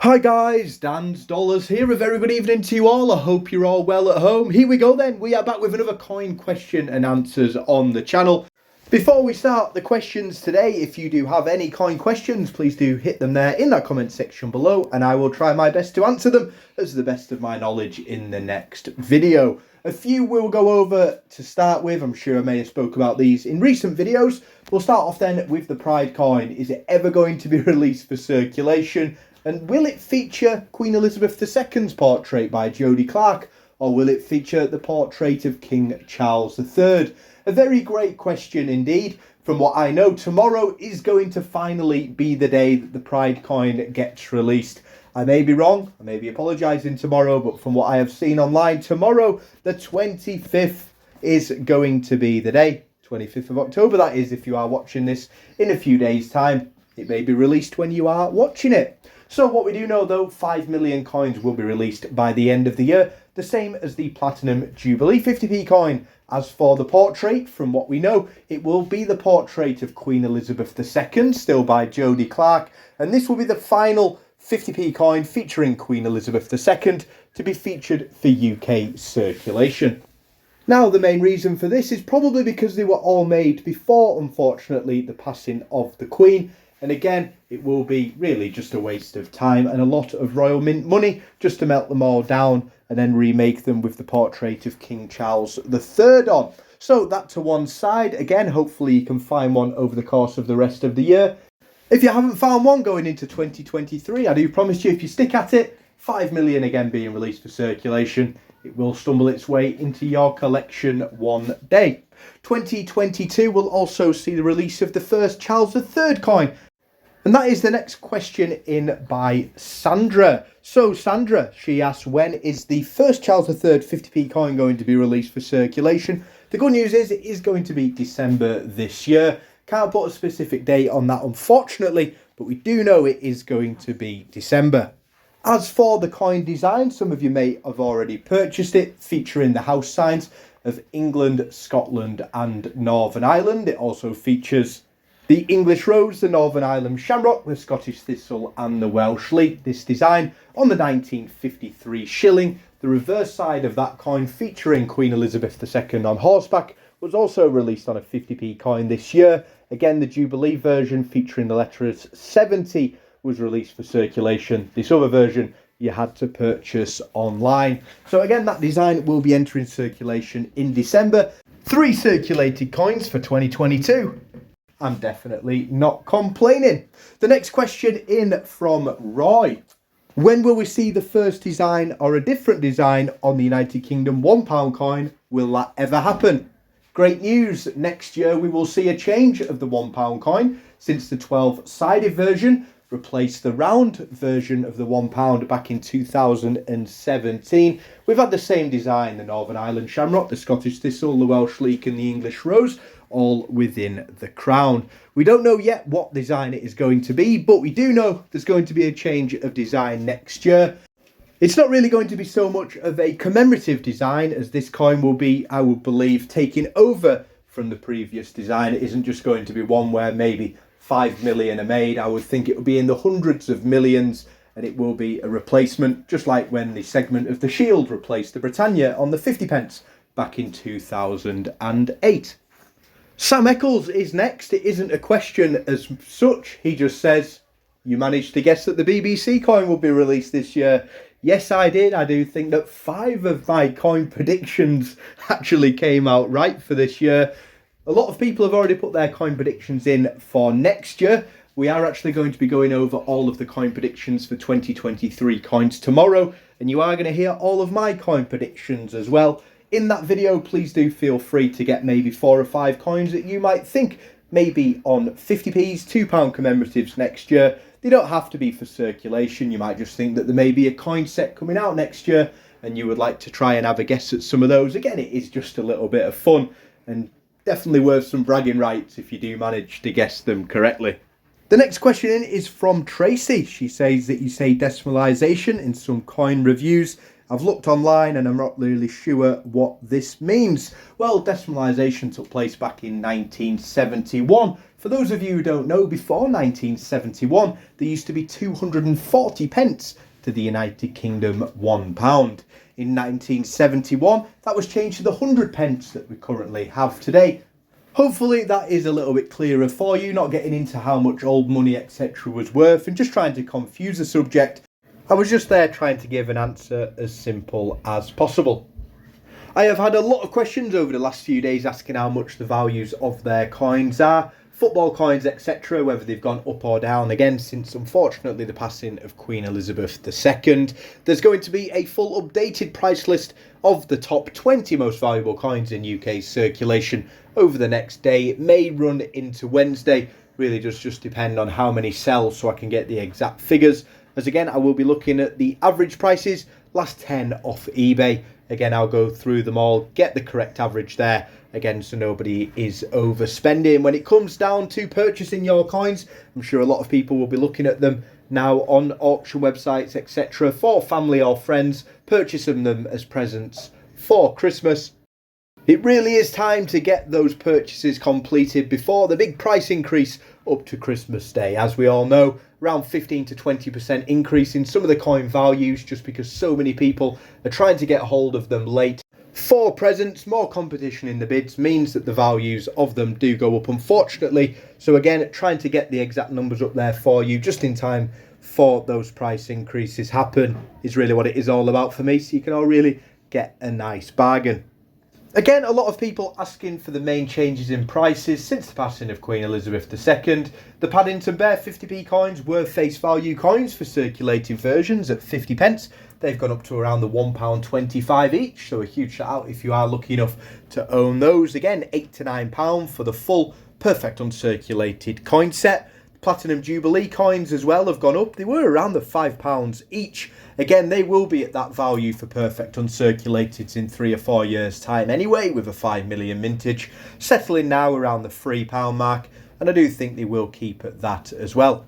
Hi guys, Dan's Dollars here. A very good evening to you all. I hope you're all well at home. Here we go then. We are back with another coin question and answers on the channel. Before we start the questions today, if you do have any coin questions, please do hit them there in that comment section below and I will try my best to answer them as the best of my knowledge in the next video. A few we'll go over to start with. I'm sure I may have spoke about these in recent videos. We'll start off then with the Pride coin. Is it ever going to be released for circulation? And will it feature Queen Elizabeth II's portrait by Jodie Clark, or will it feature the portrait of King Charles III? A very great question indeed. From what I know, tomorrow is going to finally be the day that the Pride coin gets released. I may be wrong, I may be apologising tomorrow, but from what I have seen online, tomorrow, the 25th, is going to be the day. 25th of October, that is, if you are watching this in a few days' time. It may be released when you are watching it. So what we do know though, 5 million coins will be released by the end of the year, the same as the Platinum Jubilee 50p coin. As for the portrait, from what we know, it will be the portrait of Queen Elizabeth II, still by Jodie Clark, and this will be the final 50p coin featuring Queen Elizabeth II to be featured for UK circulation. Now, the main reason for this is probably because they were all made before, unfortunately, the passing of the Queen. And again, it will be really just a waste of time and a lot of Royal Mint money just to melt them all down and then remake them with the portrait of King Charles III on. So that to one side. Again, hopefully you can find one over the course of the rest of the year. If you haven't found one going into 2023, I do promise you, if you stick at it, 5 million again being released for circulation, it will stumble its way into your collection one day. 2022 will also see the release of the first Charles III coin. And that is the next question in by Sandra. So Sandra, she asks, when is the first Charles III 50p coin going to be released for circulation? The good news is it is going to be December this year. Can't put a specific date on that, unfortunately, but we do know it is going to be December. As for the coin design, some of you may have already purchased it, featuring the house signs of England, Scotland and Northern Ireland. It also features the English rose, the Northern Ireland shamrock, the Scottish thistle and the Welsh leek. This design on the 1953 shilling. The reverse side of that coin featuring Queen Elizabeth II on horseback was also released on a 50p coin this year. Again, the Jubilee version featuring the letters 70 was released for circulation. This other version you had to purchase online. So again, that design will be entering circulation in December. 3 circulated coins for 2022. I'm definitely not complaining. The next question in from Roy. When will we see the first design or a different design on the United Kingdom £1 coin? Will that ever happen? Great news. Next year we will see a change of the £1 coin, since the 12-sided version replaced the round version of the £1 back in 2017. We've had the same design, the Northern Ireland shamrock, the Scottish thistle, the Welsh leek and the English rose, all within the crown. We don't know yet what design it is going to be, but we do know there's going to be a change of design next year. It's not really going to be so much of a commemorative design, as this coin will be, I would believe, taking over from the previous design. It isn't just going to be one where maybe 5 million are made. I would think it will be in the hundreds of millions, and it will be a replacement, just like when the segment of the Shield replaced the Britannia on the 50p back in 2008. Sam Eccles is next. It isn't a question as such. He just says, you managed to guess that the BBC coin will be released this year. Yes, I did. I do think that 5 of my coin predictions actually came out right for this year. A lot of people have already put their coin predictions in for next year. We are actually going to be going over all of the coin predictions for 2023 coins tomorrow, and you are going to hear all of my coin predictions as well. In that video, please do feel free to get maybe 4 or 5 coins that you might think may be on 50p's, £2 commemoratives next year. They don't have to be for circulation. You might just think that there may be a coin set coming out next year and you would like to try and have a guess at some of those. Again, it is just a little bit of fun and definitely worth some bragging rights if you do manage to guess them correctly. The next question in is from Tracy. She says that you say decimalisation in some coin reviews. I've looked online and I'm not really sure what this means. Well, decimalisation took place back in 1971 for For those of you who don't know, before 1971, there used to be 240 pence to the United Kingdom £1. In 1971, that was changed to the 100 pence that we currently have today. Hopefully that is a little bit clearer for you, not getting into how much old money etc. was worth and just trying to confuse the subject. I was just there trying to give an answer as simple as possible. I have had a lot of questions over the last few days asking how much the values of their coins are, football coins etc, whether they've gone up or down again since unfortunately the passing of Queen Elizabeth II. There's going to be a full updated price list of the top 20 most valuable coins in UK circulation over the next day. It may run into Wednesday, really does just depend on how many sell so I can get the exact figures. As again, I will be looking at the average prices, last 10 off eBay. Again, I'll go through them all, get the correct average there, again, so nobody is overspending. When it comes down to purchasing your coins, I'm sure a lot of people will be looking at them now on auction websites, etc. for family or friends, purchasing them as presents for Christmas. It really is time to get those purchases completed before the big price increase up to Christmas Day. As we all know, around 15 to 20% increase in some of the coin values just because so many people are trying to get hold of them late. For presents, more competition in the bids means that the values of them do go up, unfortunately. So again, trying to get the exact numbers up there for you just in time for those price increases happen is really what it is all about for me, so you can all really get a nice bargain. Again, a lot of people asking for the main changes in prices since the passing of Queen Elizabeth II. The Paddington Bear 50p coins were face value coins for circulating versions at 50 pence. They've gone up to around the £1.25 each, so a huge shout out if you are lucky enough to own those. Again, £8 to £9 for the full perfect uncirculated coin set. Platinum Jubilee coins as well have gone up. They were around the £5 each. Again, they will be at that value for perfect uncirculated in 3 or 4 years' time anyway, with a 5 million mintage, settling now around the £3 mark, and I do think they will keep at that as well.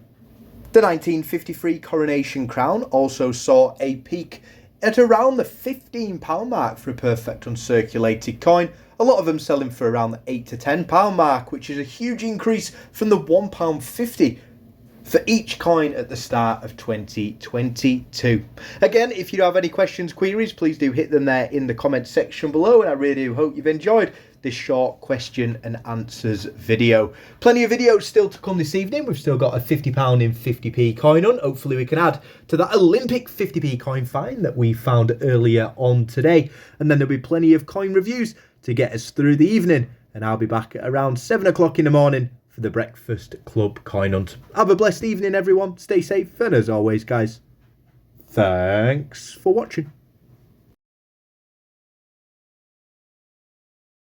The 1953 Coronation Crown also saw a peak at around the £15 mark for a perfect uncirculated coin. A lot of them selling for around the £8 to £10 mark, which is a huge increase from the £1.50 for each coin at the start of 2022. Again, if you have any questions, queries, please do hit them there in the comments section below, and I really do hope you've enjoyed this short question and answers video. Plenty of videos still to come this evening. We've still got a £50 in 50p coin on. Hopefully we can add to that Olympic 50p coin find that we found earlier on today. And then there'll be plenty of coin reviews to get us through the evening. And I'll be back at around 7 o'clock in the morning for the Breakfast Club coin hunt. Have a blessed evening, everyone. Stay safe. And as always, guys, thanks for watching.